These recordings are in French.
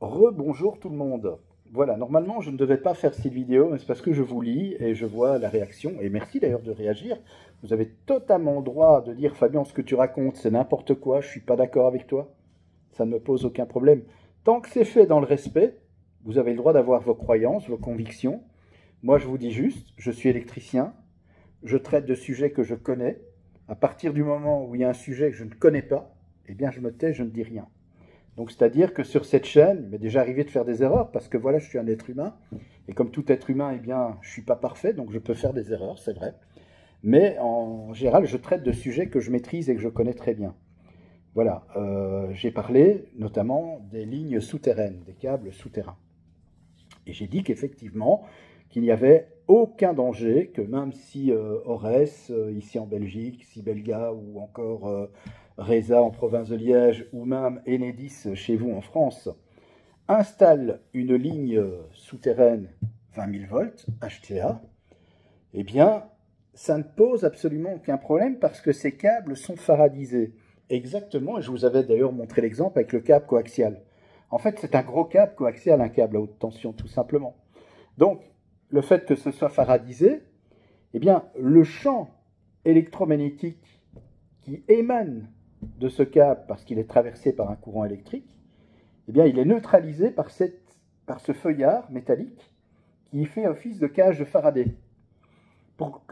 Rebonjour tout le monde. Voilà, normalement je ne devais pas faire cette vidéo, mais c'est parce que je vous lis et je vois la réaction. Et merci d'ailleurs de réagir. Vous avez totalement le droit de dire Fabien, ce que tu racontes, c'est n'importe quoi, je ne suis pas d'accord avec toi. Ça ne me pose aucun problème. Tant que c'est fait dans le respect, vous avez le droit d'avoir vos croyances, vos convictions. Moi je vous dis juste, je suis électricien, je traite de sujets que je connais. À partir du moment où il y a un sujet que je ne connais pas, eh bien je me tais, je ne dis rien. Donc, c'est-à-dire que sur cette chaîne, il m'est déjà arrivé de faire des erreurs parce que voilà, je suis un être humain. Et comme tout être humain, eh bien, je ne suis pas parfait, donc je peux faire des erreurs, c'est vrai. Mais en général, je traite de sujets que je maîtrise et que je connais très bien. Voilà, j'ai parlé notamment des lignes souterraines, des câbles souterrains. Et j'ai dit qu'effectivement, qu'il n'y avait aucun danger, que même si Ores, ici en Belgique, Sibelga ou encore Reza en province de Liège, ou même Enedis chez vous en France, installe une ligne souterraine 20 000 volts, HTA, eh bien, ça ne pose absolument aucun problème parce que ces câbles sont faradisés. Exactement, et je vous avais d'ailleurs montré l'exemple avec le câble coaxial. En fait, c'est un gros câble coaxial, un câble à haute tension, tout simplement. Donc, le fait que ce soit faradisé, eh bien, le champ électromagnétique qui émane de ce câble, parce qu'il est traversé par un courant électrique, eh bien, il est neutralisé par ce feuillard métallique qui fait office de cage de Faraday.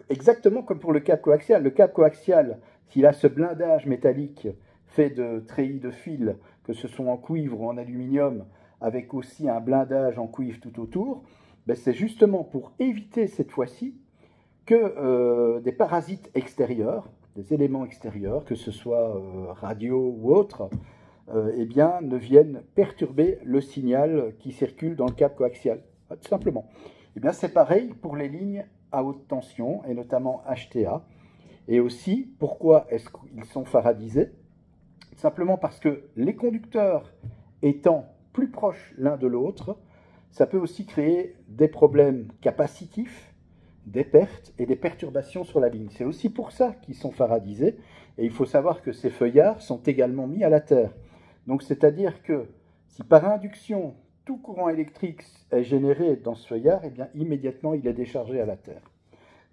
Exactement comme pour le câble coaxial. Le câble coaxial, s'il a ce blindage métallique fait de treillis de fil, que ce soit en cuivre ou en aluminium, avec aussi un blindage en cuivre tout autour, ben c'est justement pour éviter cette fois-ci que des parasites extérieurs, des éléments extérieurs, que ce soit radio ou autre, eh bien, ne viennent perturber le signal qui circule dans le câble coaxial, tout simplement. Eh bien, c'est pareil pour les lignes à haute tension, et notamment HTA. Et aussi, pourquoi est-ce qu'ils sont faradisés? Simplement parce que les conducteurs étant plus proches l'un de l'autre, ça peut aussi créer des problèmes capacitifs, des pertes et des perturbations sur la ligne. C'est aussi pour ça qu'ils sont faradisés. Et il faut savoir que ces feuillards sont également mis à la terre. Donc, c'est-à-dire que si par induction, tout courant électrique est généré dans ce feuillard, eh bien, immédiatement, il est déchargé à la terre.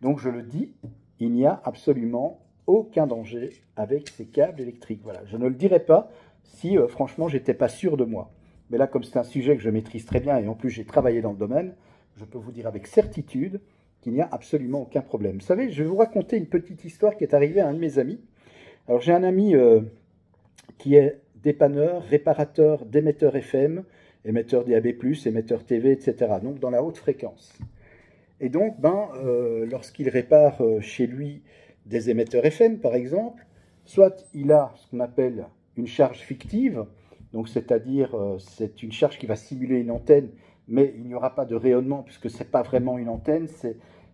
Donc, je le dis, il n'y a absolument aucun danger avec ces câbles électriques. Voilà. Je ne le dirais pas si, franchement, j'étais pas sûr de moi. Mais là, comme c'est un sujet que je maîtrise très bien et en plus j'ai travaillé dans le domaine, je peux vous dire avec certitude qu'il n'y a absolument aucun problème. Vous savez, je vais vous raconter une petite histoire qui est arrivée à un de mes amis. Alors, j'ai un ami qui est dépanneur, réparateur d'émetteurs FM, émetteurs DAB+, émetteurs TV, etc. Donc, dans la haute fréquence. Et donc, lorsqu'il répare chez lui des émetteurs FM, par exemple, soit il a ce qu'on appelle une charge fictive, donc c'est-à-dire c'est une charge qui va simuler une antenne, mais il n'y aura pas de rayonnement puisque ce n'est pas vraiment une antenne.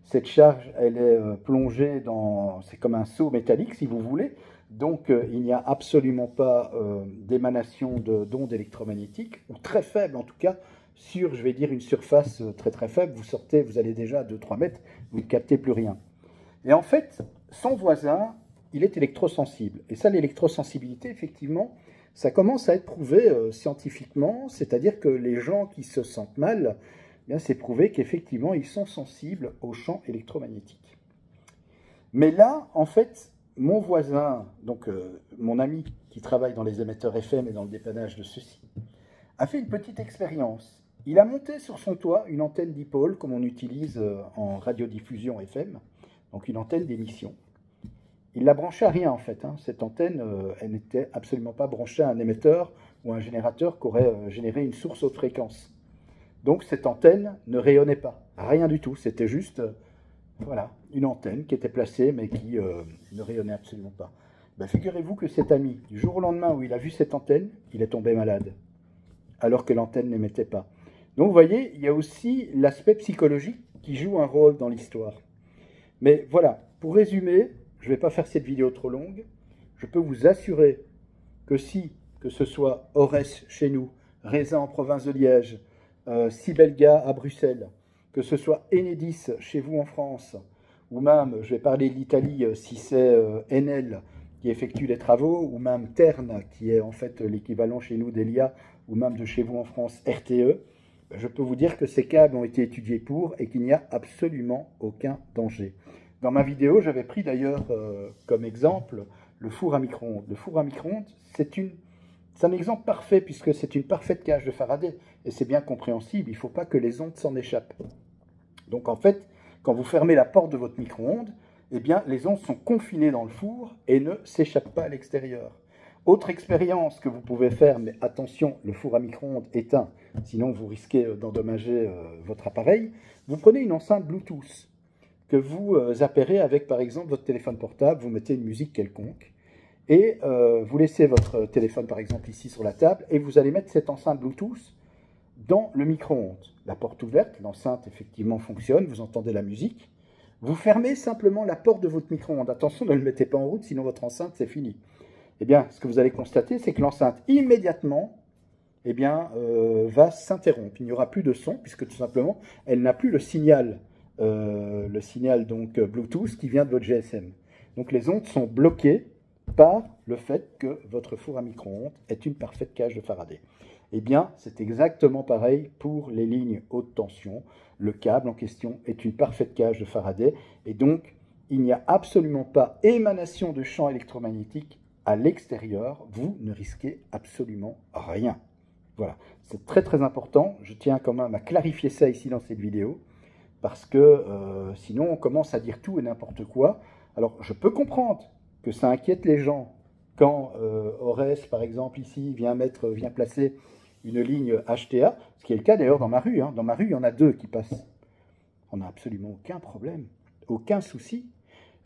Cette charge, elle est plongée dans, c'est comme un seau métallique si vous voulez, donc il n'y a absolument pas d'émanation d'ondes électromagnétiques, ou très faibles en tout cas, sur, je vais dire, une surface très très faible. Vous sortez, vous allez déjà à 2-3 mètres, vous ne captez plus rien. Et en fait, son voisin, il est électrosensible. Et ça, l'électrosensibilité, effectivement, ça commence à être prouvé scientifiquement, c'est-à-dire que les gens qui se sentent mal, eh bien, c'est prouvé qu'effectivement, ils sont sensibles au champ électromagnétique. Mais là, en fait, mon voisin, donc mon ami qui travaille dans les émetteurs FM et dans le dépannage de ceux-ci, a fait une petite expérience. Il a monté sur son toit une antenne dipôle, comme on utilise en radiodiffusion FM, donc une antenne d'émission. Il l'a branchée à rien en fait. Cette antenne, elle n'était absolument pas branchée à un émetteur ou un générateur qui aurait généré une source haute fréquence. Donc cette antenne ne rayonnait pas, rien du tout. C'était juste, voilà, une antenne qui était placée mais qui ne rayonnait absolument pas. Ben, figurez-vous que cet ami, du jour au lendemain où il a vu cette antenne, il est tombé malade, alors que l'antenne n'émettait pas. Donc vous voyez, il y a aussi l'aspect psychologique qui joue un rôle dans l'histoire. Mais voilà, pour résumer, je ne vais pas faire cette vidéo trop longue, je peux vous assurer que si, que ce soit Ores chez nous, Reza en province de Liège, Sibelga à Bruxelles, que ce soit Enedis chez vous en France, ou même, je vais parler de l'Italie, si c'est Enel qui effectuent les travaux, ou même Tern, qui est en fait l'équivalent chez nous d'Elia, ou même de chez vous en France, RTE, je peux vous dire que ces câbles ont été étudiés pour et qu'il n'y a absolument aucun danger. Dans ma vidéo, j'avais pris d'ailleurs comme exemple le four à micro-ondes. Le four à micro-ondes, c'est un exemple parfait puisque c'est une parfaite cage de Faraday et c'est bien compréhensible, il ne faut pas que les ondes s'en échappent. Donc en fait, quand vous fermez la porte de votre micro-ondes, eh bien les ondes sont confinées dans le four et ne s'échappent pas à l'extérieur. Autre expérience que vous pouvez faire, mais attention, le four à micro-ondes éteint, sinon vous risquez d'endommager votre appareil, vous prenez une enceinte Bluetooth que vous appairez avec par exemple votre téléphone portable, vous mettez une musique quelconque, et vous laissez votre téléphone par exemple ici sur la table, et vous allez mettre cette enceinte Bluetooth dans le micro-ondes. La porte ouverte, l'enceinte effectivement fonctionne, vous entendez la musique, vous fermez simplement la porte de votre micro-ondes. Attention, ne le mettez pas en route, sinon votre enceinte c'est fini. Eh bien, ce que vous allez constater, c'est que l'enceinte immédiatement va s'interrompre. Il n'y aura plus de son, puisque tout simplement, elle n'a plus le signal donc Bluetooth qui vient de votre GSM. Donc les ondes sont bloquées par le fait que votre four à micro-ondes est une parfaite cage de Faraday. Eh bien, c'est exactement pareil pour les lignes haute tension. Le câble en question est une parfaite cage de Faraday, et donc il n'y a absolument pas émanation de champs électromagnétiques à l'extérieur, vous ne risquez absolument rien. Voilà, c'est très très important, je tiens quand même à clarifier ça ici dans cette vidéo, parce que sinon on commence à dire tout et n'importe quoi. Alors je peux comprendre que ça inquiète les gens quand Ores par exemple ici vient placer une ligne HTA, ce qui est le cas d'ailleurs dans ma rue, hein. Dans ma rue il y en a 2 qui passent. On n'a absolument aucun problème, aucun souci.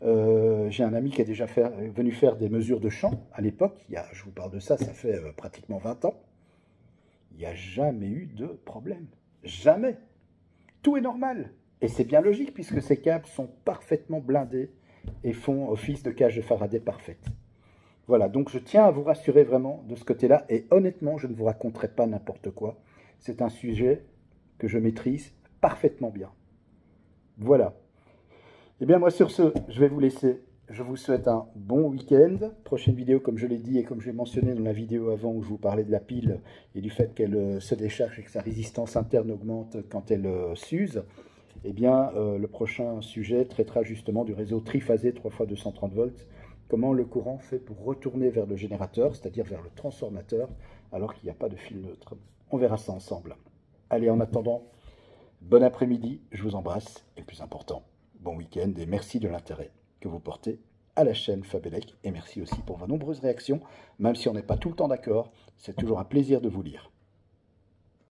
J'ai un ami qui est déjà venu faire des mesures de champ à l'époque, je vous parle de ça, ça fait pratiquement 20 ans. Il n'y a jamais eu de problème. Jamais. Tout est normal. Et c'est bien logique puisque ces câbles sont parfaitement blindés et font office de cage de Faraday parfaite. Voilà, donc je tiens à vous rassurer vraiment de ce côté-là. Et honnêtement, je ne vous raconterai pas n'importe quoi. C'est un sujet que je maîtrise parfaitement bien. Voilà. Eh bien, moi, sur ce, je vais vous laisser. Je vous souhaite un bon week-end. Prochaine vidéo, comme je l'ai dit et comme j'ai mentionné dans la vidéo avant où je vous parlais de la pile et du fait qu'elle se décharge et que sa résistance interne augmente quand elle s'use, eh bien, le prochain sujet traitera justement du réseau triphasé 3x230 volts. Comment le courant fait pour retourner vers le générateur, c'est-à-dire vers le transformateur, alors qu'il n'y a pas de fil neutre. On verra ça ensemble. Allez, en attendant, bon après-midi, je vous embrasse et le plus important, bon week-end et merci de l'intérêt que vous portez à la chaîne Fabelec et merci aussi pour vos nombreuses réactions. Même si on n'est pas tout le temps d'accord, c'est toujours un plaisir de vous lire.